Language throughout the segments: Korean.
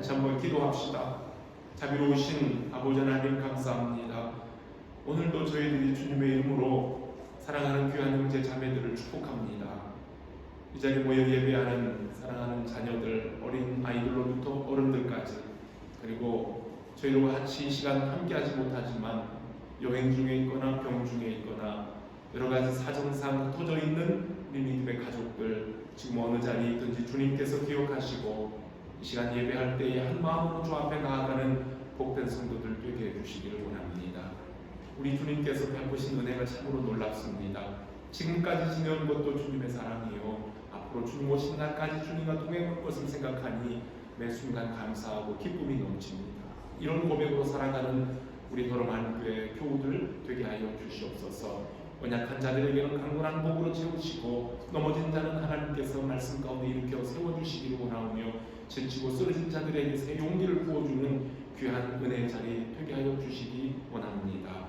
같이 한번 기도합시다. 자비로우신 아버지 하나님 감사합니다. 오늘도 저희들이 주님의 이름으로 사랑하는 귀한 형제 자매들을 축복합니다. 이 자리에 모여 예배하는 사랑하는 자녀들, 어린 아이들로부터 어른들까지, 그리고 저희들과 같이 이 시간 함께하지 못하지만 여행 중에 있거나 병 중에 있거나 여러 가지 사정상 흩어져 있는 우리 믿음의 가족들, 지금 어느 자리에 있든지 주님께서 기억하시고 이 시간 예배할 때에 한 마음으로 주 앞에 나아가는 복된 성도들 되게 해주시기를 원합니다. 우리 주님께서 베푸신 은혜가 참으로 놀랍습니다. 지금까지 지내온 것도 주님의 사랑이요, 앞으로 주님 오신 날까지 주님과 동행할 것을 생각하니 매 순간 감사하고 기쁨이 넘칩니다. 이런 고백으로 살아가는 우리 더러만 교회 교우들 되게 하여 주시옵소서. 연약한 자들에게는 강건한 복으로 채우시고 넘어진 자는 하나님께서 말씀 가운데 일으켜 세워주시기를 원하오며 지치고 쓰러진 자들에게 새 용기를 부어주는 귀한 은혜의 자리 되게 하여 주시기 원합니다.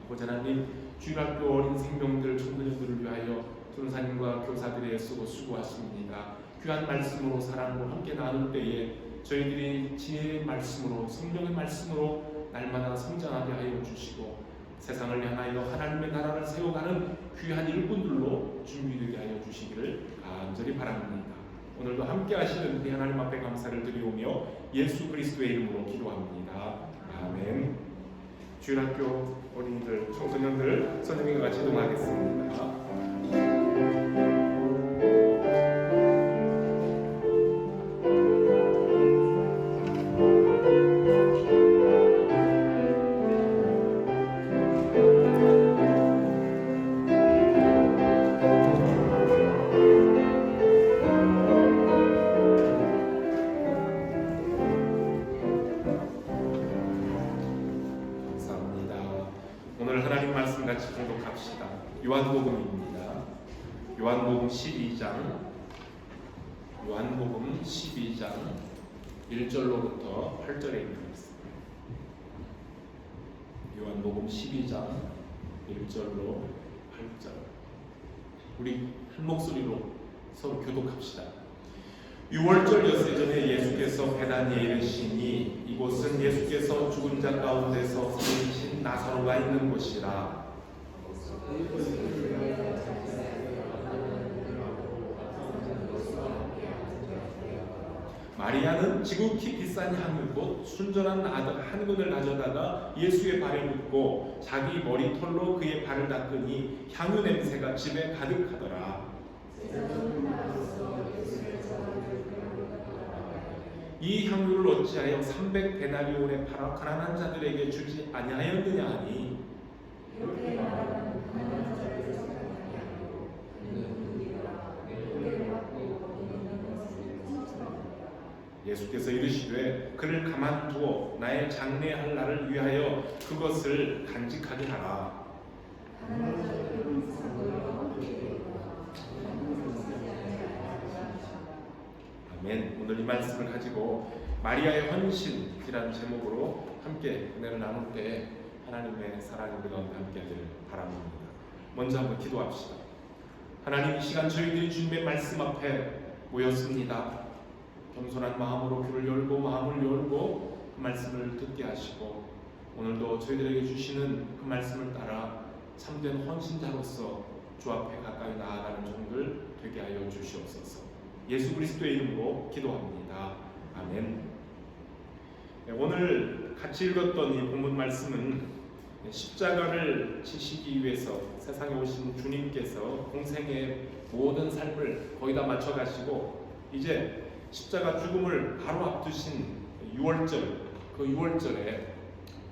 아버지 하나님, 주일학교 어린 생명들, 청소년들을 위하여 전사님과 교사들의 수고 수고하십니다. 귀한 말씀으로 사랑으로 함께 나눌 때에 저희들이 지혜의 말씀으로, 성령의 말씀으로 날마다 성장하게 하여 주시고 세상을 향하여 하나님의 나라를 세워가는 귀한 일꾼들로 준비되게 하여 주시기를 간절히 바랍니다. 오늘도 함께 하시는 우리 하나님 앞에 감사를 드리오며 예수 그리스도의 이름으로 기도합니다. 아멘. 주일학교 어린이들, 청소년들 선생님과 같이 동하겠습니다. 같이 공독합시다. 요한복음입니다. 요한복음 12장 1절로부터 8절에 있는 말씀. 요한복음 12장 1절로 8절. 우리 한 목소리로 서로 교독합시다. 6월절 엿새 전에 예수께서 베다니에 이르시니 이곳은 예수께서 죽은 자 가운데서 살리신 나사로가 있는 곳이라. 마리아는 지극히 비싼 향유꽃 순전한 아들 한 근을 가져다가 예수의 발에 묻고 자기 머리털로 그의 발을 닦으니 향유 냄새가 집에 가득하더라. 이 향유를 어찌하여 300데나리온에 팔아 가난한 자들에게 주지 아니하였느냐 하니 예수께서 이르시되 그를 가만두어 나의 장례할 날을 위하여 그것을 간직하게 하라. 아멘. 오늘 이 말씀을 가지고 마리아의 헌신이라는 제목으로 함께 은혜를 나눌 때 하나님의 사랑이 우리 가운데 함께 하기를 바랍니다. 먼저 한번 기도합시다. 하나님, 이 시간 저희들이 주님의 말씀 앞에 모였습니다. 겸손한 마음으로 귀를 열고 마음을 열고 그 말씀을 듣게 하시고 오늘도 저희들에게 주시는 그 말씀을 따라 참된 헌신자로서 주 앞에 가까이 나아가는 종들 되게 하여 주시옵소서. 예수 그리스도의 이름으로 기도합니다. 아멘. 오늘 같이 읽었던 이 본문 말씀은 십자가를 지시기 위해서 세상에 오신 주님께서 공생의 모든 삶을 거의 다 마쳐가시고 이제 십자가 죽음을 바로 앞두신 6월절, 그 6월절에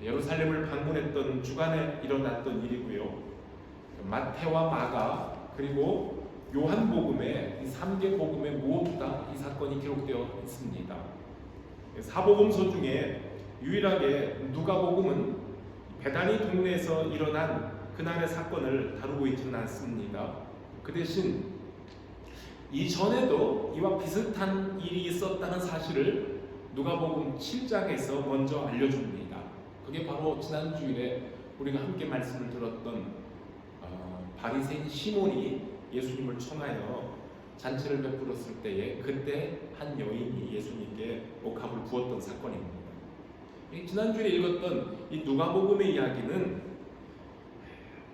예루살렘을 방문했던 주간에 일어났던 일이고요. 마태와 마가 그리고 요한복음의 이 3개 복음에 모두 다 이 사건이 기록되어 있습니다. 사복음서 중에 유일하게 누가복음은 베다니 동네에서 일어난 그날의 사건을 다루고 있지는 않습니다. 그 대신 이전에도 이와 비슷한 일이 있었다는 사실을 누가복음 7장에서 먼저 알려줍니다. 그게 바로 지난 주일에 우리가 함께 말씀을 들었던 바리새인 시몬이 예수님을 청하여 잔치를 베풀었을 때에 그때 한 여인이 예수님께 옥합을 부었던 사건입니다. 지난주에 읽었던 이 누가복음의 이야기는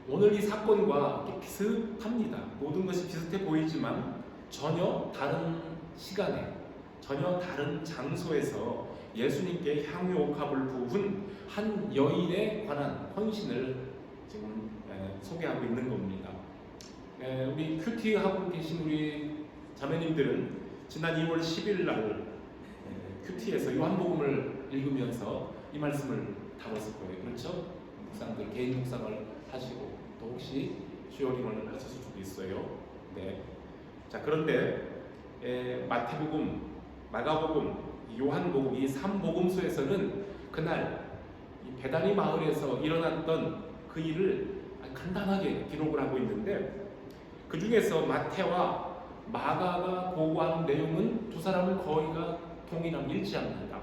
오늘 이 사건과 비슷합니다. 모든 것이 비슷해 보이지만 전혀 다른 시간에, 전혀 다른 장소에서 예수님께 향유옥합을 부은 한 여인에 관한 헌신을 지금 소개하고 있는 겁니다. 우리 큐티하고 계신 우리 자매님들은 지난 2월 10일 날 큐티에서 요한복음을 읽으면서 이 말씀을 다뤘을 거예요. 그렇죠? 묵상들, 개인 묵상을 하시고 또 혹시 쉐어링을 하셨을 수도 있어요. 네. 자, 그런데 마태복음, 마가복음, 요한복음 이 3복음서에서는 그날 이 베다니 마을에서 일어났던 그 일을 간단하게 기록을 하고 있는데 그 중에서 마태와 마가가 보고하는 내용은 두 사람은 거의가 동일함 일치합니다.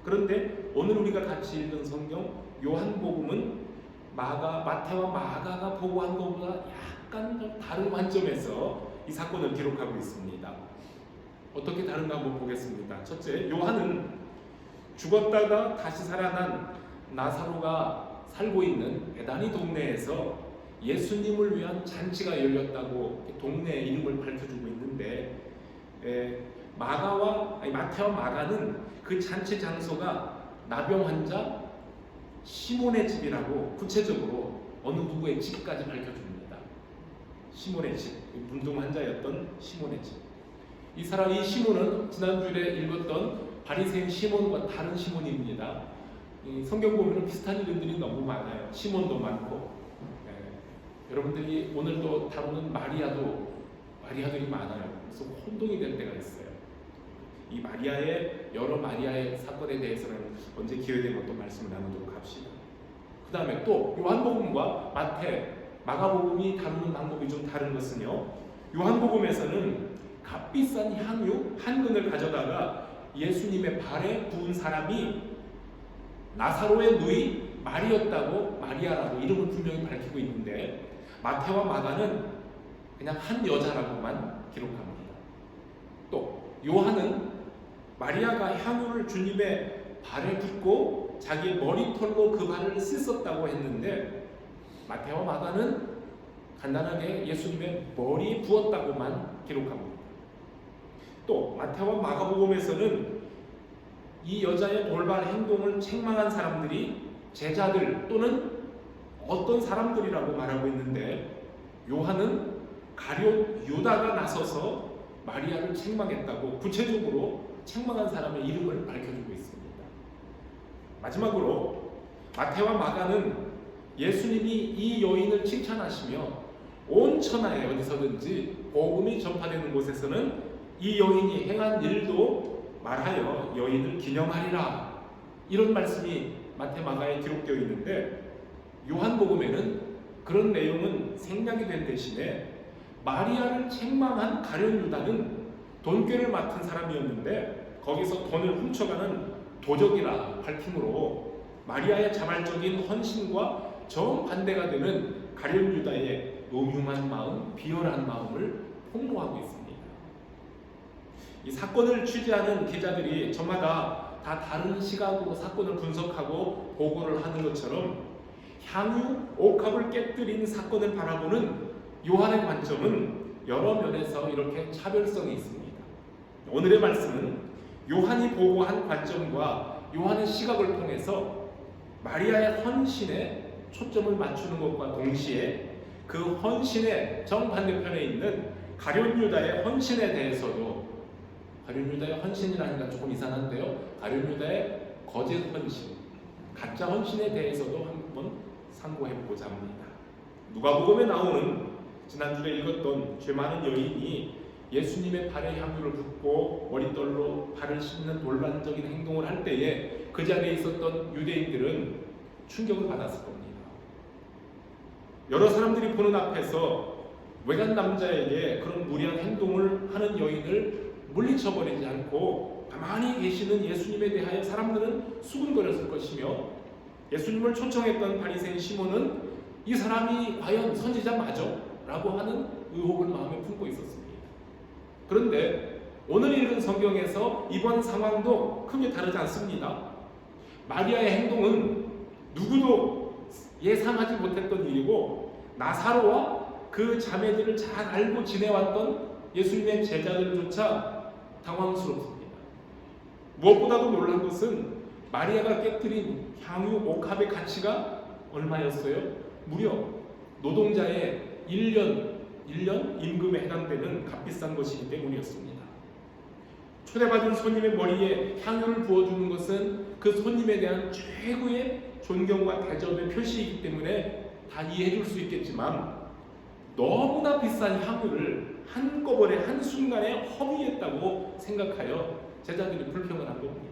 그런데 오늘 우리가 같이 읽은 성경 요한복음은 마태와 마가가 보고한 것보다 약간 좀 다른 관점에서 이 사건을 기록하고 있습니다. 어떻게 다른가 한번 보겠습니다. 첫째, 요한은 죽었다가 다시 살아난 나사로가 살고 있는 베다니 동네에서 예수님을 위한 잔치가 열렸다고 동네 이름을 밝혀주고 있는데 마태와 마가는 그 잔치 장소가 나병 환자 시몬의 집이라고 구체적으로 어느 누구의 집까지 밝혀줍니다. 시몬의 집, 문둥 환자였던 시몬의 집. 이 시몬은 지난주에 읽었던 바리새인 시몬과 다른 시몬입니다. 이 성경 보면 비슷한 이름들이 너무 많아요. 시몬도 많고, 여러분들이 오늘도 다루는 마리아들이 많아요. 그래서 혼동이 될 때가 있어요. 이 여러 마리아의 사건에 대해서는 언제 기회되면 또 말씀을 나누도록 합시다. 그 다음에 또 요한복음과 마가복음이 다루는 방법이 좀 다른 것은요, 요한복음에서는 값비싼 향유 한 근을 가져다가 예수님의 발에 부은 사람이 나사로의 누이 마리아라고 이름을 분명히 밝히고 있는데 마태와 마가는 그냥 한 여자라고만 기록합니다. 또 요한은 마리아가 향유를 주님의 발에 붓고 자기의 머리털로 그 발을 씻었다고 했는데 마태와 마가는 간단하게 예수님의 머리에 부었다고만 기록합니다. 또 마태와 마가복음에서는 이 여자의 돌발 행동을 책망한 사람들이 제자들 또는 어떤 사람들이라고 말하고 있는데 요한은 가룟 유다가 나서서 마리아를 책망했다고 구체적으로 책망한 사람의 이름을 밝혀주고 있습니다. 마지막으로 마태와 마가는 예수님이 이 여인을 칭찬하시며 온 천하에 어디서든지 복음이 전파되는 곳에서는 이 여인이 행한 일도 말하여 여인을 기념하리라, 이런 말씀이 마태 마가에 기록되어 있는데 요한복음에는 그런 내용은 생략이 된 대신에 마리아를 책망한 가룟 유다는 돈꾀를 맡은 사람이었는데 거기서 돈을 훔쳐가는 도적이라 밝힘으로 마리아의 자발적인 헌신과 정반대가 되는 가룟 유다의 음흉한 마음, 비열한 마음을 폭로하고 있습니다. 이 사건을 취재하는 기자들이 저마다 다 다른 시각으로 사건을 분석하고 보고를 하는 것처럼 향유 옥합을 깨뜨린 사건을 바라보는 요한의 관점은 여러 면에서 이렇게 차별성이 있습니다. 오늘의 말씀은 요한이 보고한 관점과 요한의 시각을 통해서 마리아의 헌신에 초점을 맞추는 것과 동시에 그 헌신의 정반대편에 있는 가룟 유다의 헌신에 대해서도, 가룟 유다의 헌신이라니까 조금 이상한데요, 가룟 유다의 거짓 헌신, 가짜 헌신에 대해서도 한번 상고해보고자 합니다. 누가복음에 나오는 지난주에 읽었던 죄 많은 여인이 예수님의 발에 향유를 붓고 머리털로 발을 씻는 돌반적인 행동을 할 때에 그 자리에 있었던 유대인들은 충격을 받았을 겁니다. 여러 사람들이 보는 앞에서 외간 남자에게 그런 무리한 행동을 하는 여인을 물리쳐버리지 않고 가만히 계시는 예수님에 대하여 사람들은 수군거렸을 것이며, 예수님을 초청했던 바리새인 시몬은 이 사람이 과연 선지자 맞아? 라고 하는 의혹을 마음에 품고 있었습니다. 그런데 오늘 읽은 성경에서 이번 상황도 크게 다르지 않습니다. 마리아의 행동은 누구도 예상하지 못했던 일이고 나사로와 그 자매들을 잘 알고 지내왔던 예수님의 제자들조차 당황스럽습니다. 무엇보다도 놀란 것은 마리아가 깨뜨린 향유 옥합의 가치가 얼마였어요? 무려 노동자의 1년 임금에 해당되는 값비싼 것이기 때문이었습니다. 초대받은 손님의 머리에 향유를 부어주는 것은 그 손님에 대한 최고의 존경과 대접의 표시이기 때문에 다 이해해 줄 수 있겠지만 너무나 비싼 향유를 한꺼번에 한순간에 허비했다고 생각하여 제자들이 불평을 한 겁니다.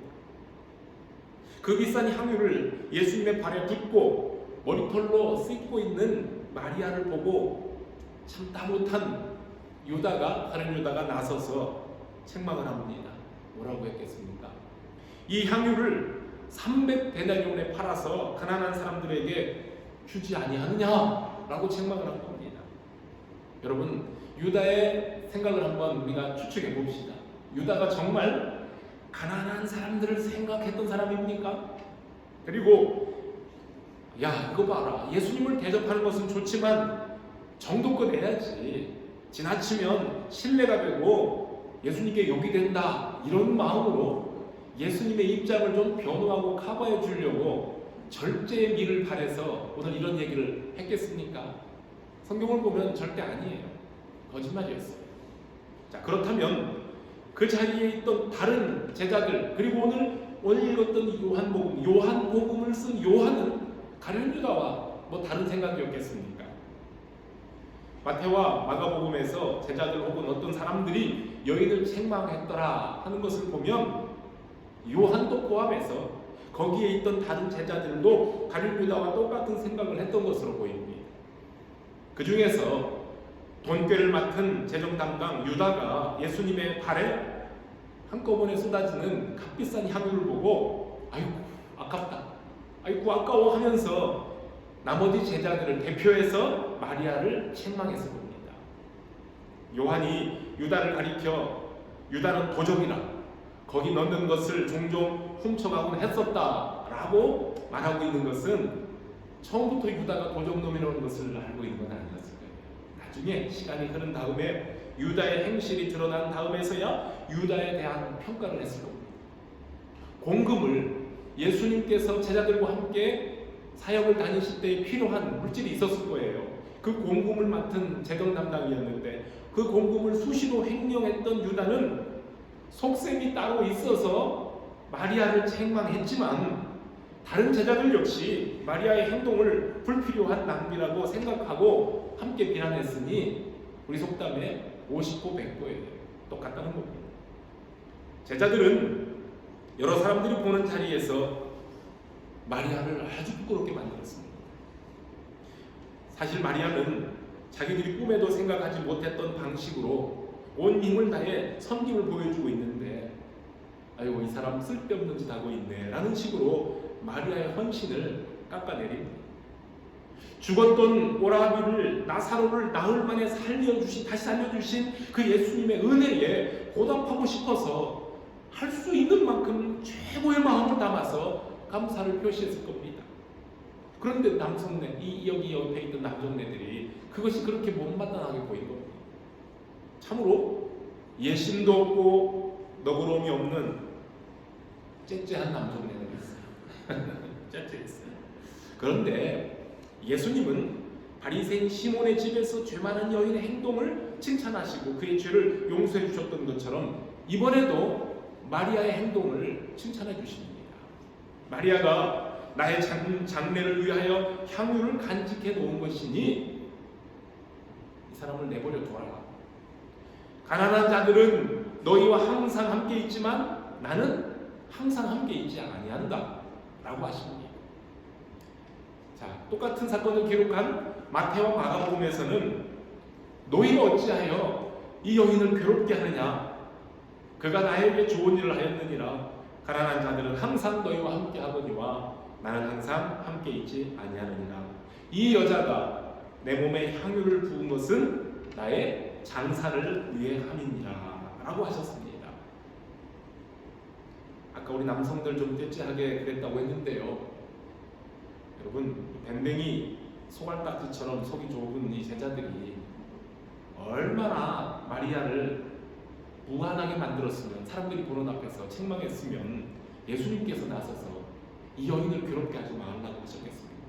그 비싼 향유를 예수님의 발에 붓고 머리털로 씻고 있는 마리아를 보고 참다 못한 다른 유다가 나서서 책망을 합니다. 뭐라고 했겠습니까? 이 향유를 300데나리온에 팔아서 가난한 사람들에게 주지 아니하느냐라고 책망을 한 겁니다. 여러분, 유다의 생각을 한번 우리가 추측해 봅시다. 유다가 정말 가난한 사람들을 생각했던 사람입니까? 그리고 야, 이거 봐라, 예수님을 대접하는 것은 좋지만 정도껏 해야지, 지나치면 신뢰가 되고 예수님께 욕이 된다, 이런 마음으로 예수님의 입장을 좀 변호하고 커버해 주려고 절제의 미를 발해서 오늘 이런 얘기를 했겠습니까? 성경을 보면 절대 아니에요. 거짓말이었어요. 자, 그렇다면 그 자리에 있던 다른 제자들, 그리고 오늘 읽었던 요한복음을 쓴 요한은 가룟 유다와 뭐 다른 생각이었겠습니까? 마태와 마가복음에서 제자들 혹은 어떤 사람들이 여인을 책망했더라 하는 것을 보면 요한도 포함해서 거기에 있던 다른 제자들도 가룟 유다와 똑같은 생각을 했던 것으로 보입니다. 그 중에서 돈꾀를 맡은 재정 담당 유다가 예수님의 발에 한꺼번에 쏟아지는 값비싼 향유를 보고 아이고 아깝다, 아이고 아까워 하면서 나머지 제자들을 대표해서 마리아를 책망했을 겁니다. 요한이 유다를 가리켜 유다는 도적이라 거기 넣는 것을 종종 훔쳐가곤 했었다라고 말하고 있는 것은 처음부터 유다가 도적놈이라는 것을 알고 있는 건 아니었을 거예요. 나중에 시간이 흐른 다음에 유다의 행실이 드러난 다음에서야 유다에 대한 평가를 했을 겁니다. 공금을 예수님께서 제자들과 함께 사역을 다니실 때 필요한 물질이 있었을 거예요. 그 공금을 맡은 재정 담당이었는데 그 공금을 수시로 횡령했던 유다는 속셈이 따로 있어서 마리아를 책망했지만 다른 제자들 역시 마리아의 행동을 불필요한 낭비라고 생각하고 함께 비난했으니 우리 속담에 50보 100보예요. 똑같다는 겁니다. 제자들은 여러 사람들이 보는 자리에서 마리아를 아주 부끄럽게 만들었습니다. 사실 마리아는 자기들이 꿈에도 생각하지 못했던 방식으로 온 힘을 다해 섬김을 보여주고 있는데 아이고 이 사람 쓸데없는 짓 하고 있네 라는 식으로 마리아의 헌신을 깎아내립니다. 죽었던 오라비를 나사로를 나흘 만에 다시 살려주신 그 예수님의 은혜에 보답하고 싶어서 할 수 있는 만큼 최고의 마음을 담아서 감사를 표시했을 겁니다. 그런데 여기 옆에 있던 남성네들이 그것이 그렇게 못마땅하게 보인 겁니다. 참으로 예심도 없고 너그러움이 없는 째째한 남성네들이 있어요. 째째했어요. 그런데 예수님은 바리새인 시몬의 집에서 죄 많은 여인의 행동을 칭찬하시고 그의 죄를 용서해 주셨던 것처럼 이번에도 마리아의 행동을 칭찬해 주십니다. 마리아가 나의 장례를 위하여 향유를 간직해 놓은 것이니 이 사람을 내버려 둬라. 가난한 자들은 너희와 항상 함께 있지만 나는 항상 함께 있지 아니한다 라고 하십니다. 자, 똑같은 사건을 기록한 마태와 마가복음에서는 너희가 어찌하여 이 여인을 괴롭게 하느냐, 그가 나에게 좋은 일을 하였느니라. 가난한 자들은 항상 너희와 함께 하거니와 나는 항상 함께 있지 아니하느니라. 이 여자가 내 몸에 향유를 부은 것은 나의 장사를 위해 함이니라 라고 하셨습니다. 아까 우리 남성들 좀 떼찌하게 그랬다고 했는데요. 여러분, 밴댕이 소갈딱지처럼 속이 좁은 이 제자들이 얼마나 마리아를 무한하게 만들었으면, 사람들이 보는 앞에서 책망했으면 예수님께서 나서서 이 여인을 괴롭게 하지 말라고 하셨겠습니까?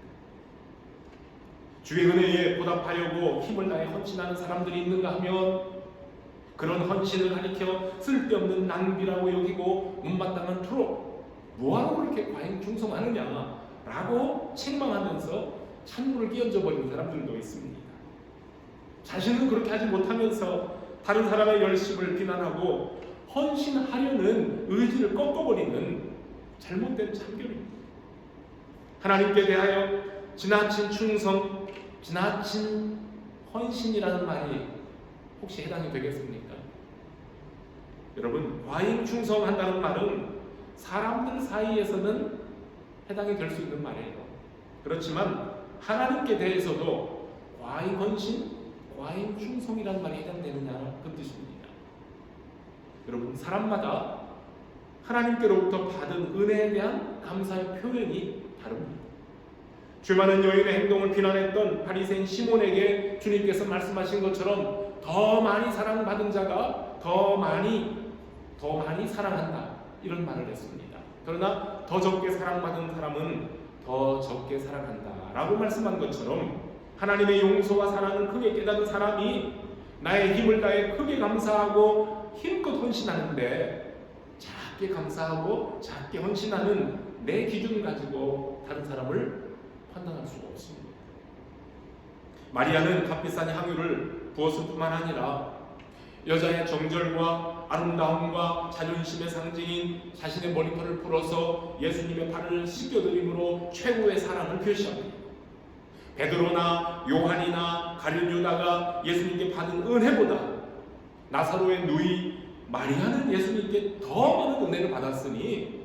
주의 은혜에 보답하려고 힘을 다해 헌신하는 사람들이 있는가 하면 그런 헌신을 가리켜 쓸데없는 낭비라고 여기고 못마땅한 투로 뭐하러 그렇게 과잉 충성하느냐라고 책망하면서 찬물을 끼얹어 버리는 사람들도 있습니다. 자신은 그렇게 하지 못하면서 다른 사람의 열심을 비난하고 헌신하려는 의지를 꺾어버리는 잘못된 참견입니다. 하나님께 대하여 지나친 충성, 지나친 헌신이라는 말이 혹시 해당이 되겠습니까? 여러분, 과잉 충성한다는 말은 사람들 사이에서는 해당이 될 수 있는 말이에요. 그렇지만 하나님께 대해서도 과잉 헌신, 과잉 충성이라는 말이 해당되느냐 그 뜻입니다. 여러분, 사람마다 하나님께로부터 받은 은혜에 대한 감사의 표현이 다릅니다. 죄 많은 여인의 행동을 비난했던 바리새인 시몬에게 주님께서 말씀하신 것처럼 더 많이 사랑받은 자가 더 많이 사랑한다, 이런 말을 했습니다. 그러나 더 적게 사랑받은 사람은 더 적게 사랑한다 라고 말씀한 것처럼 하나님의 용서와 사랑을 크게 깨닫는 사람이 나의 힘을 다해 크게 감사하고 힘껏 헌신하는데, 작게 감사하고 작게 헌신하는 내 기준을 가지고 다른 사람을 판단할 수가 없습니다. 마리아는 값비싼 향유를 부었을 뿐만 아니라 여자의 정절과 아름다움과 자존심의 상징인 자신의 머리털을 풀어서 예수님의 발을 씻겨드림으로 최고의 사랑을 표시합니다. 베드로나 요한이나 가룟 유다가 예수님께 받은 은혜보다 나사로의 누이 마리아는 예수님께 더 많은 은혜를 받았으니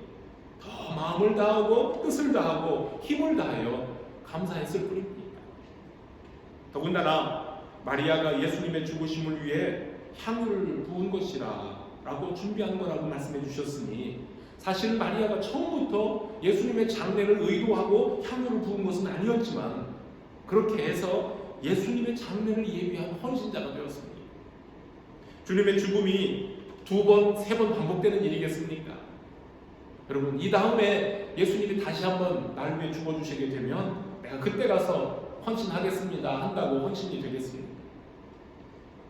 더 마음을 다하고 뜻을 다하고 힘을 다하여 감사했을 뿐입니다. 더군다나 마리아가 예수님의 죽으심을 위해 향유를 부은 것이라 라고 준비한 거라고 말씀해 주셨으니, 사실 마리아가 처음부터 예수님의 장례를 의도하고 향유를 부은 것은 아니었지만 그렇게 해서 예수님의 장례를 예비한 헌신자가 되었습니다. 주님의 죽음이 2번, 3번 반복되는 일이겠습니까? 여러분, 이 다음에 예수님이 다시 한번 날 위해 죽어주시게 되면 내가 그때 가서 헌신하겠습니다 한다고 헌신이 되겠습니다.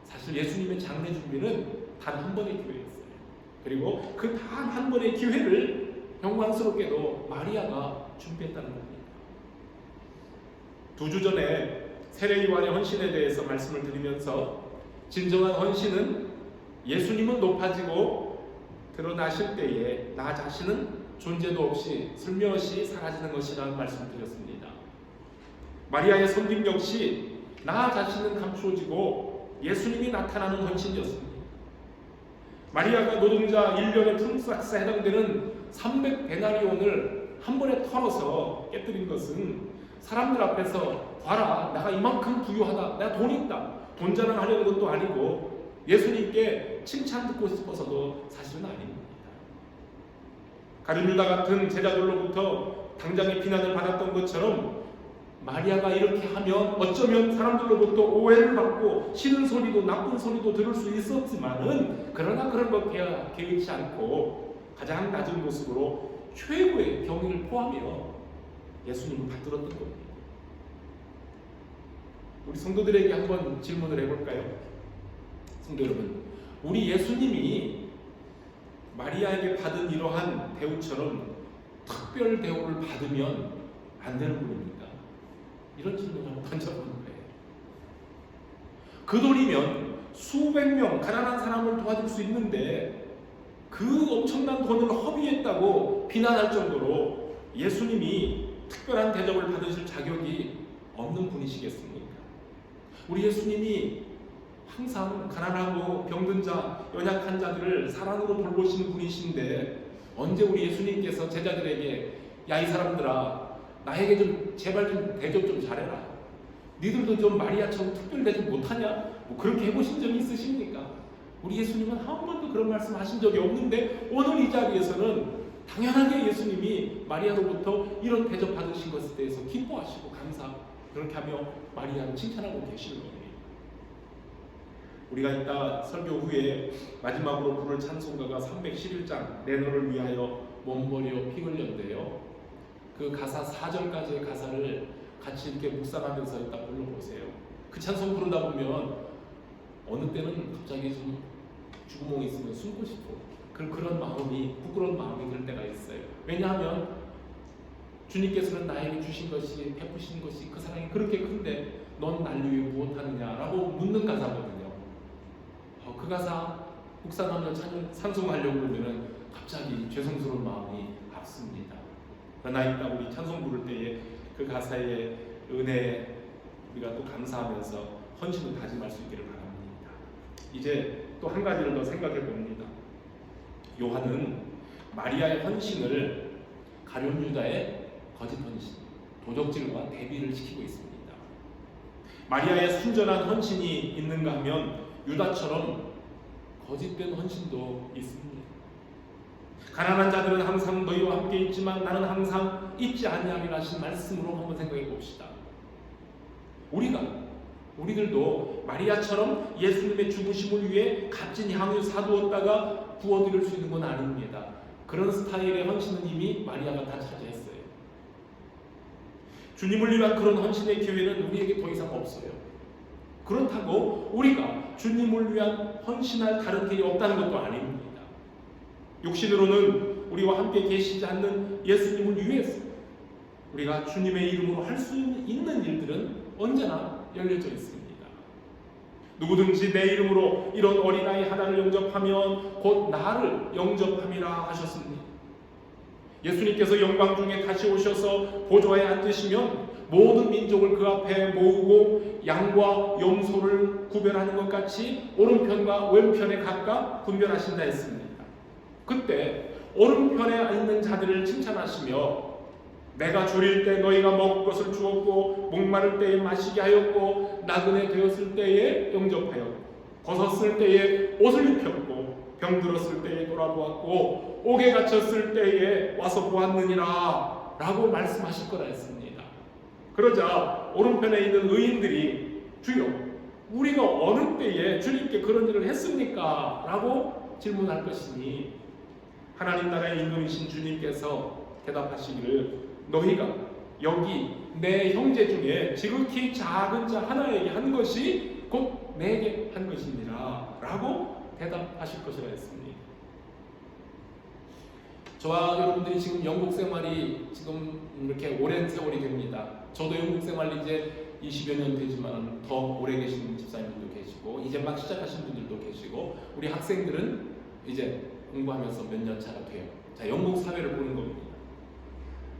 사실 예수님의 장례 준비는 단 한 번의 기회였어요. 그리고 그 단 한 번의 기회를 영광스럽게도 마리아가 준비했다는 겁니다. 2주 전에 세례요한의 헌신에 대해서 말씀을 드리면서 진정한 헌신은 예수님은 높아지고 드러나실 때에 나 자신은 존재도 없이 슬며시 사라지는 것이라는 말씀을 드렸습니다. 마리아의 섬김 역시 나 자신은 감추어지고 예수님이 나타나는 헌신이었습니다. 마리아가 노동자 1년의 품삯에 해당되는 300데나리온을 한 번에 털어서 깨뜨린 것은 사람들 앞에서 봐라, 내가 이만큼 부유하다, 내가 돈이 있다, 돈 자랑하려는 것도 아니고 예수님께 칭찬 듣고 싶어서도 사실은 아닙니다. 가룟 유다 같은 제자들로부터 당장의 비난을 받았던 것처럼 마리아가 이렇게 하면 어쩌면 사람들로부터 오해를 받고 싫은 소리도 나쁜 소리도 들을 수 있었지만은, 그러나 그런 것 개의치 않고 가장 낮은 모습으로 최고의 경의를 포하며 예수님을 받들었던 겁니다. 우리 성도들에게 한번 질문을 해볼까요? 성도 여러분, 우리 예수님이 마리아에게 받은 이러한 대우처럼 특별 대우를 받으면 안 되는 분입니까? 이런 질문을 한번 던져보는 거예요. 그 돈이면 수백 명 가난한 사람을 도와줄 수 있는데 그 엄청난 돈을 허비했다고 비난할 정도로 예수님이 특별한 대접을 받으실 자격이 없는 분이시겠습니까? 우리 예수님이 항상 가난하고 병든 자, 연약한 자들을 사랑으로 돌보시는 분이신데 언제 우리 예수님께서 제자들에게 야, 이 사람들아, 나에게 좀 제발 좀 대접 좀 잘해라, 니들도 좀 마리아처럼 특별 대접 못하냐? 뭐 그렇게 해보신 적이 있으십니까? 우리 예수님은 한 번도 그런 말씀 하신 적이 없는데 오늘 이 자리에서는 당연하게 예수님이 마리아로부터 이런 대접 받으신 것에 대해서 기뻐하시고 그렇게 하며 마리아를 칭찬하고 계시는 겁니다. 우리가 이따 설교 후에 마지막으로 부를 찬송가가 311장 내 너를 위하여 몸 버려 피 흘렸는데요. 그 가사 4절까지의 가사를 같이 이렇게 묵상하면서 이따 불러보세요. 그 찬송 부르다 보면 어느 때는 갑자기 좀 주구멍이 있으면 숨고 싶어. 그런 마음이, 부끄러운 마음이 들 때가 있어요. 왜냐하면 주님께서는 나에게 주신 것이, 베푸신 것이, 그 사랑이 그렇게 큰데 넌 날 위해 무엇하느냐라고 묻는 가사거든요. 그 가사 묵상하며 찬송하려고 그러면 갑자기 죄송스러운 마음이 앞섭니다. 그러나 이따 우리 찬송 부를 때에 그 가사의 은혜에 우리가 또 감사하면서 헌신을 다짐할 수 있기를 바랍니다. 이제 또 한 가지를 더 생각해 봅니다. 요한은 마리아의 헌신을 가룟 유다의 거짓 헌신, 도적질과 대비를 시키고 있습니다. 마리아의 순전한 헌신이 있는가 하면 유다처럼 거짓된 헌신도 있습니다. 가난한 자들은 항상 너희와 함께 있지만 나는 항상 있지 아니하리라 하신 말씀으로 한번 생각해 봅시다. 우리들도 마리아처럼 예수님의 죽으심을 위해 값진 향유 사두었다가 부어드릴 수 있는 건 아닙니다. 그런 스타일의 헌신은 이미 마리아가 다 차지했어요. 주님을 위한 그런 헌신의 기회는 우리에게 더 이상 없어요. 그렇다고 우리가 주님을 위한 헌신할 다른 길이 없다는 것도 아닙니다. 육신으로는 우리와 함께 계시지 않는 예수님을 위해서 우리가 주님의 이름으로 할 수 있는 일들은 언제나 열려져 있습니다. 누구든지 내 이름으로 이런 어린아이 하나를 영접하면 곧 나를 영접함이라 하셨습니다. 예수님께서 영광 중에 다시 오셔서 보좌에 앉으시면 모든 민족을 그 앞에 모으고 양과 염소를 구별하는 것 같이 오른편과 왼편에 각각 분별하신다 했습니다. 그때 오른편에 있는 자들을 칭찬하시며 내가 줄일 때 너희가 먹을 것을 주었고 목마를 때에 마시게 하였고 나그네 되었을 때에 영접하였고 벗었을 때에 옷을 입혔고 병들었을 때에 돌아보았고 옥에 갇혔을 때에 와서 보았느니라 라고 말씀하실 거라 했습니다. 그러자 오른편에 있는 의인들이 주여 우리가 어느 때에 주님께 그런 일을 했습니까? 라고 질문할 것이니 하나님 나라의 인도이신 주님께서 대답하시기를 너희가 여기 내 형제 중에 지극히 작은 자 하나에게 한 것이 곧 내게 한 것이니라 라고 대답하실 것이라 했습니다. 저와 여러분들이 지금 영국 생활이 지금 이렇게 오랜 세월이 됩니다. 저도 영국 생활 이제 20여 년 되지만 더 오래 계신 집사님들도 계시고 이제 막 시작하신 분들도 계시고 우리 학생들은 이제 공부하면서 몇 년 차가 돼요. 자, 영국 사회를 보는 겁니다.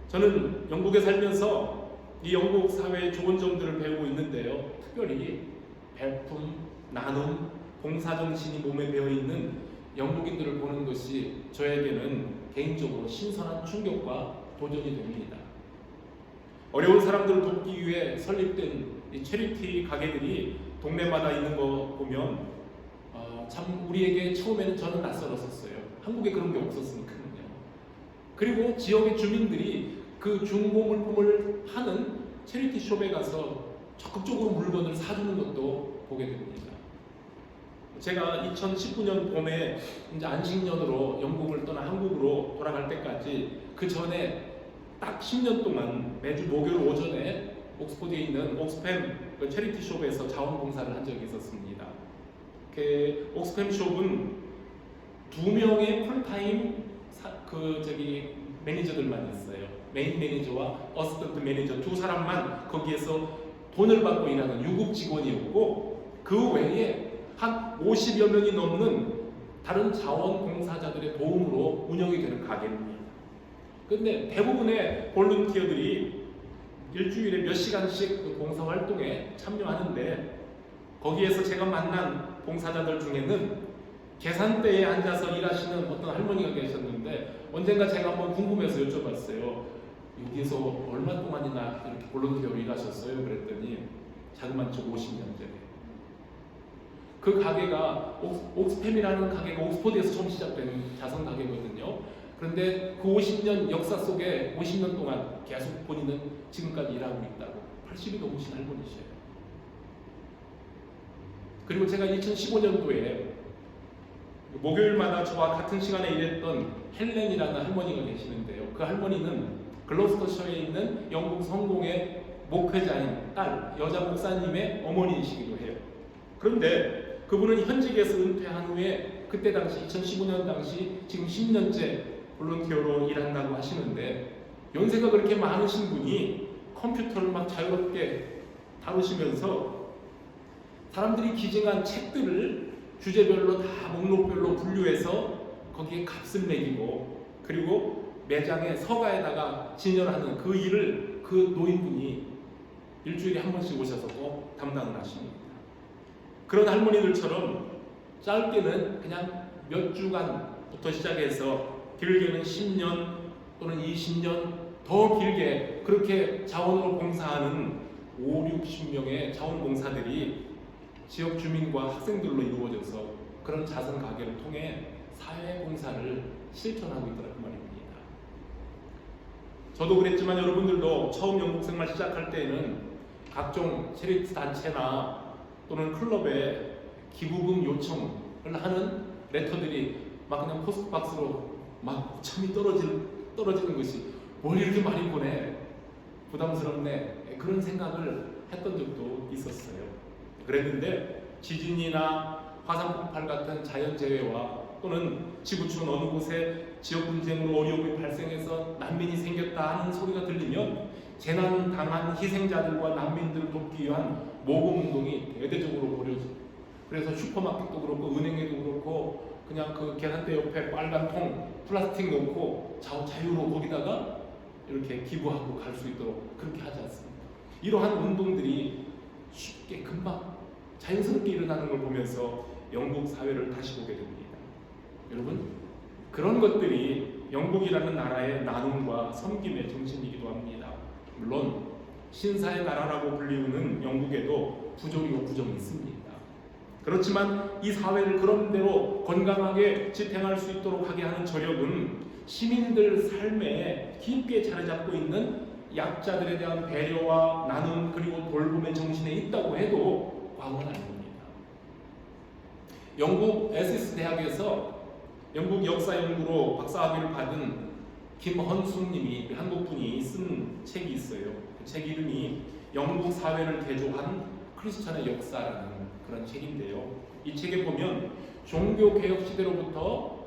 저는 영국에 살면서 이 영국 사회의 좋은 점들을 배우고 있는데요. 특별히 배품, 나눔, 봉사정신이 몸에 배어있는 영국인들을 보는 것이 저에게는 개인적으로 신선한 충격과 도전이 됩니다. 어려운 사람들을 돕기 위해 설립된 이 체리티 가게들이 동네마다 있는 거 보면 참 우리에게 처음에는 저는 낯설었었어요. 한국에 그런 게 없었으니까요. 그리고 지역의 주민들이 그 중고 물품을 파는 체리티 숍에 가서 적극적으로 물건을 사주는 것도 보게 됩니다. 제가 2019년 봄에 이제 안식년으로 영국을 떠나 한국으로 돌아갈 때까지 그 전에 딱 10년 동안 매주 목요일 오전에 옥스포드에 있는 옥스팸 그 체리티 숍에서 자원봉사를 한 적이 있었습니다. 그 옥스팸 숍은 2명의 풀타임 매니저들만 있어요. 메인 매니저와 어시스턴트 매니저 두 사람만 거기에서 돈을 받고 일하는 유급 직원이었고 그 외에 한 50여 명이 넘는 다른 자원봉사자들의 도움으로 운영이 되는 가게입니다. 근데 대부분의 볼런티어들이 일주일에 몇 시간씩 그 봉사활동에 참여하는데 거기에서 제가 만난 봉사자들 중에는 계산대에 앉아서 일하시는 어떤 할머니가 계셨는데 언젠가 제가 한번 궁금해서 여쭤봤어요. 여기서 얼마 동안이나 이렇게 볼런티어로 일하셨어요? 그랬더니 자그마치 50년 전에. 그 가게가 옥스팸이라는 가게가 옥스포드에서 처음 시작된 자선 가게거든요. 그런데 그 50년 역사 속에 50년 동안 계속 본인은 지금까지 일하고 있다고. 80이 넘으신 할머니셔요. 그리고 제가 2015년도에 목요일마다 저와 같은 시간에 일했던 헬렌이라는 할머니가 계시는데요. 그 할머니는 글로스터셔에 있는 영국 성공의 목회자인 딸, 여자 목사님의 어머니이시기도 해요. 그런데 그분은 현직에서 은퇴한 후에 그때 당시 2015년 당시 지금 10년째 볼런티어로 일한다고 하시는데, 연세가 그렇게 많으신 분이 컴퓨터를 막 자유롭게 다루시면서 사람들이 기증한 책들을 주제별로 다 목록별로 분류해서 거기에 값을 매기고, 그리고 매장에 서가에다가 진열하는 그 일을 그 노인분이 일주일에 한 번씩 오셔서 꼭 담당을 하십니다. 그런 할머니들처럼 짧게는 그냥 몇 주간부터 시작해서 길게는 10년 또는 20년, 더 길게 그렇게 자원으로 봉사하는 5-60명의 자원봉사들이 지역 주민과 학생들로 이루어져서 그런 자선 가게를 통해 사회봉사를 실천하고 있더라는 말입니다. 저도 그랬지만 여러분들도 처음 영국 생활 시작할 때에는 각종 체리티 단체나 또는 클럽에 기부금 요청을 하는 레터들이 막 그냥 포스트박스로 막 참이 떨어지는 것이 뭘 이렇게 많이 보내, 부담스럽네, 그런 생각을 했던 적도 있었어요. 그랬는데 지진이나 화산 폭발 같은 자연재해와 또는 지구촌 어느 곳에 지역 분쟁으로 어려움이 발생해서 난민이 생겼다 하는 소리가 들리면 재난 당한 희생자들과 난민들을 돕기 위한 모금 운동이 대대적으로 벌어지고, 그래서 슈퍼마켓도 그렇고 은행에도 그렇고 그냥 그 계산대 옆에 빨간 통 플라스틱 놓고 자유로 거기다가 이렇게 기부하고 갈 수 있도록 그렇게 하지 않습니까? 이러한 운동들이 쉽게 금방 자연스럽게 일어나는 걸 보면서 영국 사회를 다시 보게 됩니다. 여러분, 그런 것들이 영국이라는 나라의 나눔과 섬김의 정신이기도 합니다. 물론 신사의 나라라고 불리우는 영국에도 부조리와 부정이 있습니다. 그렇지만 이 사회를 그런대로 건강하게 지탱할 수 있도록 하게 하는 저력은 시민들 삶에 깊게 자리 잡고 있는 약자들에 대한 배려와 나눔 그리고 돌봄의 정신에 있다고 해도 과언은 아닙니다. 영국 에세스 대학에서 영국 역사 연구로 박사학위를 받은 김헌숙님이 한국분이 쓴 책이 있어요. 그 책 이름이 영국 사회를 개조한 크리스천의 역사라는 그런 책인데요. 이 책에 보면 종교 개혁 시대로부터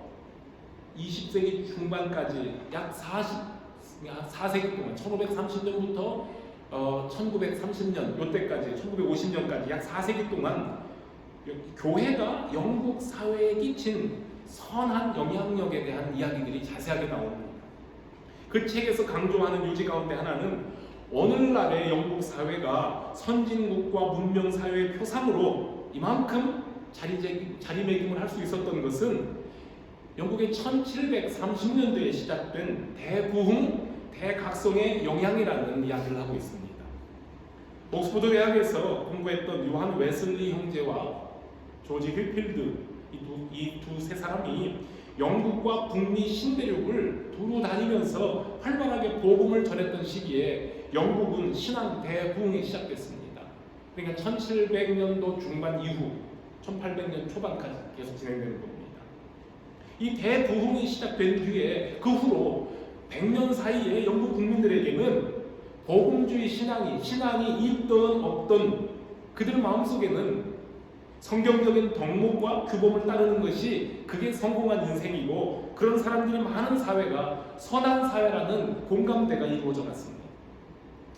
20세기 중반까지 약 4세기 동안 1530년부터 1930년 이때까지 1950년까지 약 4세기 동안 교회가 영국 사회에 끼친 선한 영향력에 대한 이야기들이 자세하게 나옵니다. 그 책에서 강조하는 요지 가운데 하나는 오늘날의 영국 사회가 선진국과 문명 사회의 표상으로 이만큼 자리매김을 할 수 있었던 것은 영국의 1730년대에 시작된 대부흥, 대각성의 영향이라는 이야기를 하고 있습니다. 옥스퍼드 대학에서 공부했던 요한 웨슬리 형제와 조지 휠필드 이 두세 사람이 영국과 북미 신대륙을 두루 다니면서 활발하게 복음을 전했던 시기에 영국은 신앙 대부흥이 시작됐습니다. 그러니까 1700년도 중반 이후 1800년 초반까지 계속 진행되는 겁니다. 이 대부흥이 시작된 뒤에 그 후로 100년 사이에 영국 국민들에게는 복음주의 신앙이 있든 없든 그들 마음속에는 성경적인 덕목과 규범을 따르는 것이 그게 성공한 인생이고, 그런 사람들이 많은 사회가 선한 사회라는 공감대가 이루어져 갔습니다.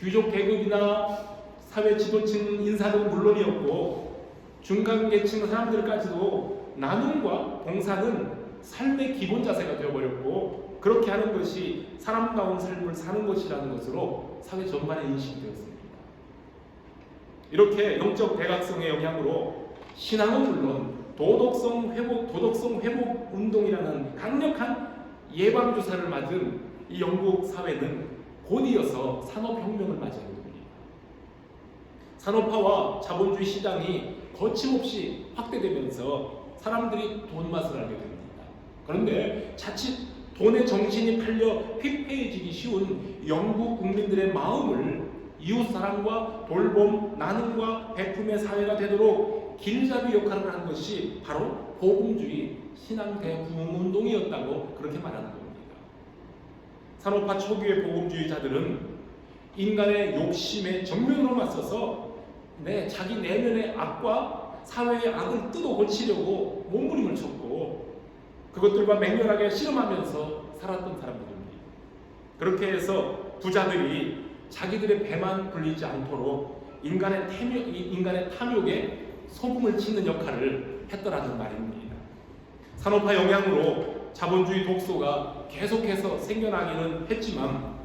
귀족 계급이나 사회 지도층 인사는 물론이었고 중간계층 사람들까지도 나눔과 봉사는 삶의 기본 자세가 되어버렸고, 그렇게 하는 것이 사람다운 삶을 사는 것이라는 것으로 사회 전반에 인식이 되었습니다. 이렇게 영적 대각성의 영향으로 신앙은 물론 도덕성 회복 운동이라는 강력한 예방주사를 맞은 이 영국 사회는 곧이어서 산업혁명을 맞이하게 됩니다. 산업화와 자본주의 시장이 거침없이 확대되면서 사람들이 돈 맛을 알게 됩니다. 그런데 자칫 돈에 정신이 팔려 피폐해지기 쉬운 영국 국민들의 마음을 이웃사랑과 돌봄, 나눔과 베품의 사회가 되도록 길잡이 역할을 한 것이 바로 복음주의 신앙 대부흥운동이었다고 그렇게 말하는 겁니다. 산업화 초기의 복음주의자들은 인간의 욕심에 정면으로 맞서서 자기 내면의 악과 사회의 악을 뜯어 고치려고 몸부림을 쳤고 그것들과 맹렬하게 씨름하면서 살았던 사람들입니다. 그렇게 해서 부자들이 자기들의 배만 불리지 않도록 인간의 탐욕에 소금을 치는 역할을 했더라는 말입니다. 산업화 영향으로 자본주의 독소가 계속해서 생겨나기는 했지만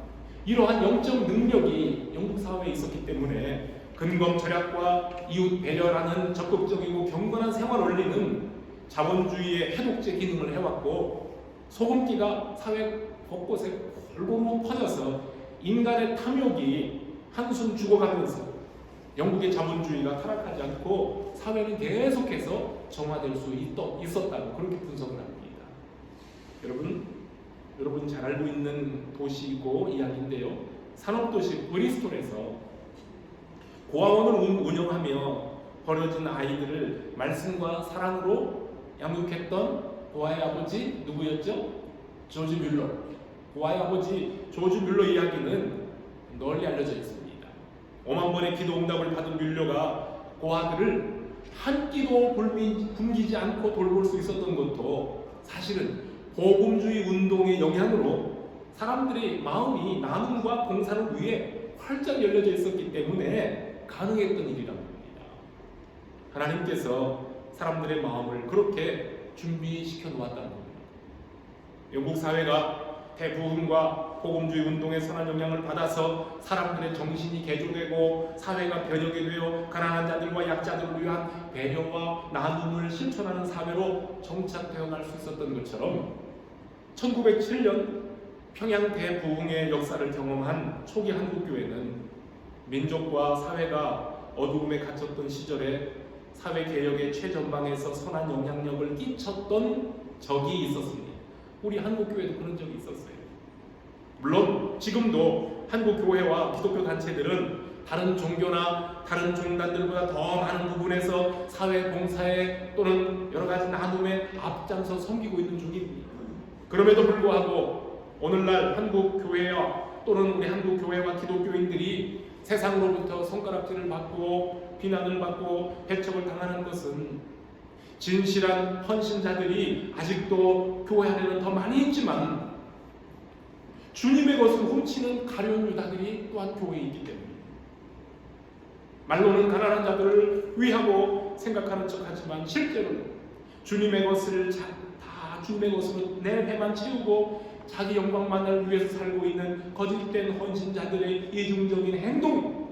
이러한 영적 능력이 영국 사회에 있었기 때문에 근검 절약과 이웃 배려라는 적극적이고 경건한 생활 원리는 자본주의의 해독제 기능을 해왔고 소금기가 사회 곳곳에 골고루 퍼져서 인간의 탐욕이 한숨 죽어가면서 영국의 자본주의가 타락하지 않고 사회는 계속해서 정화될 수 있었다고 그렇게 분석을 합니다. 여러분 잘 알고 있는 도시이고 이야기인데요. 산업도시 브리스톨에서 고아원을 운영하며 버려진 아이들을 말씀과 사랑으로 양육했던 고아의 아버지 누구였죠? 조지 뮬러. 고아의 아버지 조지 뮬러 이야기는 널리 알려져 있습니다. 5만 번의 기도 응답을 받은 뮬러가 고아들을 한 끼도 굶기지 않고 돌볼 수 있었던 것도 사실은 복음주의 운동의 영향으로 사람들의 마음이 나눔과 봉사를 위해 활짝 열려져 있었기 때문에 가능했던 일이라고 합니다. 하나님께서 사람들의 마음을 그렇게 준비시켜 놓았다는 겁니다. 영국 사회가 대부흥과 복음주의 운동의 선한 영향을 받아서 사람들의 정신이 개조되고 사회가 변혁이 되어 가난한 자들과 약자들을 위한 배려와 나눔을 실천하는 사회로 정착되어 갈 수 있었던 것처럼 1907년 평양 대부흥의 역사를 경험한 초기 한국교회는 민족과 사회가 어두움에 갇혔던 시절에 사회개혁의 최전방에서 선한 영향력을 끼쳤던 적이 있었습니다. 우리 한국교회도 그런 적이 있었어요. 물론 지금도 한국교회와 기독교 단체들은 다른 종교나 다른 종단들보다 더 많은 부분에서 사회 봉사에 또는 여러 가지 나눔에 앞장서 섬기고 있는 중입니다. 그럼에도 불구하고 오늘날 한국교회와 또는 우리 한국교회와 기독교인들이 세상으로부터 손가락질을 받고 비난을 받고 배척을 당하는 것은 진실한 헌신자들이 아직도 교회 안에는 더 많이 있지만 주님의 것을 훔치는 가룟 유다들이 또한 교회에 있기 때문입니다. 말로는 가난한 자들을 위하고 생각하는 척하지만 실제로는 주님의 것을 다 주님의 것으로 내 배만 채우고 자기 영광만을 위해서 살고 있는 거짓된 헌신자들의 이중적인 행동이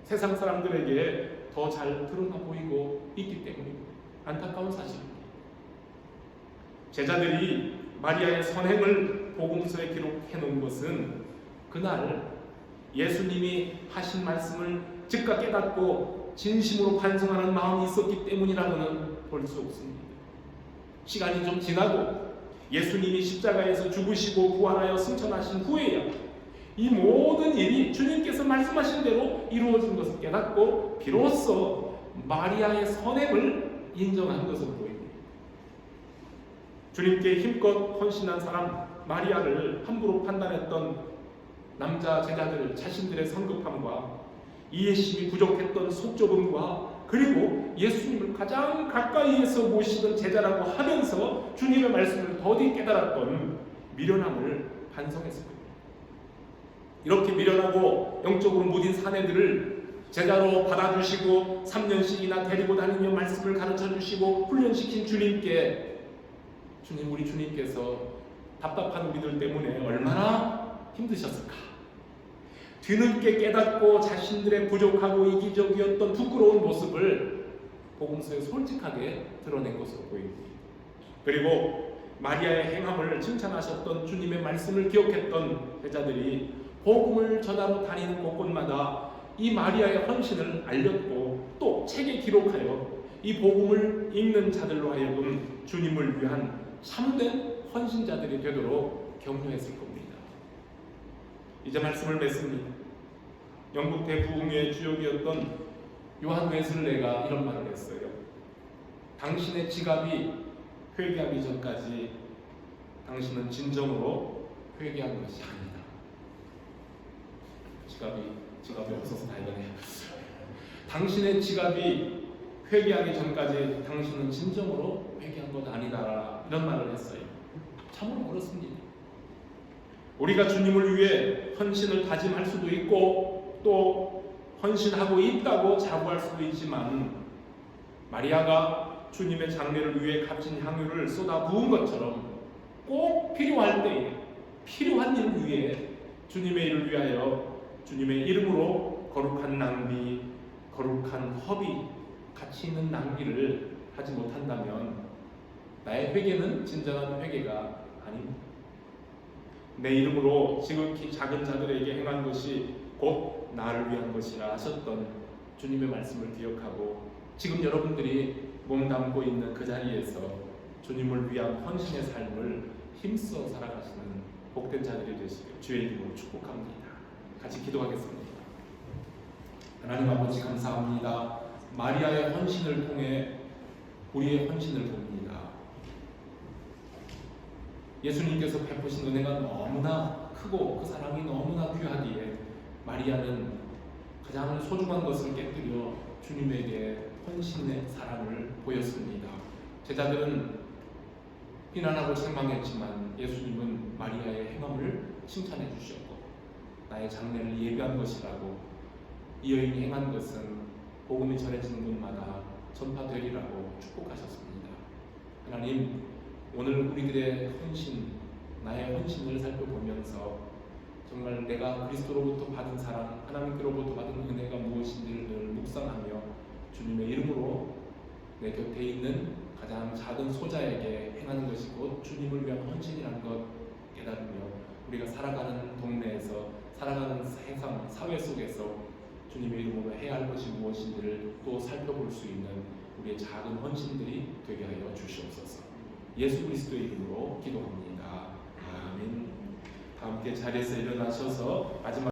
세상 사람들에게 더 잘 드러나 보이고 있기 때문입니다. 안타까운 사실입니다. 제자들이 마리아의 선행을 복음서에 기록해 놓은 것은 그날 예수님이 하신 말씀을 즉각 깨닫고 진심으로 반성하는 마음이 있었기 때문이라고는 볼 수 없습니다. 시간이 좀 지나고 예수님이 십자가에서 죽으시고 부활하여 승천하신 후에야 이 모든 일이 주님께서 말씀하신 대로 이루어진 것을 깨닫고 비로소 마리아의 선행을 인정한 것으로 보입니다. 주님께 힘껏 헌신한 사람 마리아를 함부로 판단했던 남자 제자들 자신들의 성급함과 이해심이 부족했던 속좁음과 그리고 예수님을 가장 가까이에서 모시던 제자라고 하면서 주님의 말씀을 더디 깨달았던 미련함을 반성했습니다. 이렇게 미련하고 영적으로 무딘 사내들을 제자로 받아주시고 3년씩이나 데리고 다니며 말씀을 가르쳐주시고 훈련시킨 우리 주님께서 답답한 우리들 때문에 얼마나 힘드셨을까. 뒤늦게 깨닫고 자신들의 부족하고 이기적이었던 부끄러운 모습을 복음서에 솔직하게 드러낸 것으로 보입니다. 그리고 마리아의 행함을 칭찬하셨던 주님의 말씀을 기억했던 제자들이 복음을 전하러 다니는 곳곳마다 이 마리아의 헌신을 알렸고 또 책에 기록하여 이 복음을 읽는 자들로 하여금 주님을 위한 참된 헌신자들이 되도록 격려했을 겁니다. 이제 말씀을 맺습니다. 영국 대부흥의 주역이었던 요한 웨슬레가 이런 말을 했어요. 당신의 지갑이 회개하기 전까지 당신은 진정으로 회개한 것이 아니다. 지갑이 없어서 다행이네요. 당신의 지갑이 회개하기 전까지 당신은 진정으로 회개한 것 아니다. 이런 말을 했어요. 참으로 그렇습니다. 우리가 주님을 위해 헌신을 다짐할 수도 있고 또 헌신하고 있다고 자부할 수도 있지만 마리아가 주님의 장례를 위해 값진 향유를 쏟아 부은 것처럼 꼭 필요할 때에 필요한 일을 위해 주님의 일을 위하여 주님의 이름으로 거룩한 낭비, 거룩한 허비, 가치 있는 낭비를 하지 못한다면 나의 회개는 진정한 회개가 아닙니다. 내 이름으로 지극히 작은 자들에게 행한 것이 곧 나를 위한 것이라 하셨던 주님의 말씀을 기억하고 지금 여러분들이 몸담고 있는 그 자리에서 주님을 위한 헌신의 삶을 힘써 살아가시는 복된 자들이 되시길 주의 이름으로 축복합니다. 같이 기도하겠습니다. 하나님 아버지 감사합니다. 마리아의 헌신을 통해 우리의 헌신을 봅니다. 예수님께서 베푸신 은혜가 너무나 크고 그 사랑이 너무나 귀하기에 마리아는 가장 소중한 것을 깨뜨려 주님에게 헌신의 사랑을 보였습니다. 제자들은 비난하고 책망했지만 예수님은 마리아의 행함을 칭찬해 주셨고 나의 장례를 예비한 것이라고 이 여인이 행한 것은 복음이 전해지는 곳마다 전파되리라고 축복하셨습니다. 하나님, 오늘 우리들의 헌신, 나의 헌신을 살펴보면서 정말 내가 그리스도로부터 받은 사랑, 하나님께로부터 받은 은혜가 무엇인지를 묵상하며 주님의 이름으로 내 곁에 있는 가장 작은 소자에게 행하는 것이 곧 주님을 위한 헌신이라는 것 깨달으며 우리가 살아가는 동네에서 살아가는 세상, 사회 속에서 주님의 이름으로 해야 할 것이 무엇인지를 또 살펴볼 수 있는 우리의 작은 헌신들이 되게 하여 주시옵소서. 예수 그리스도의 이름으로 기도합니다. 아멘. 다 함께 자리에서 일어나셔서 마지막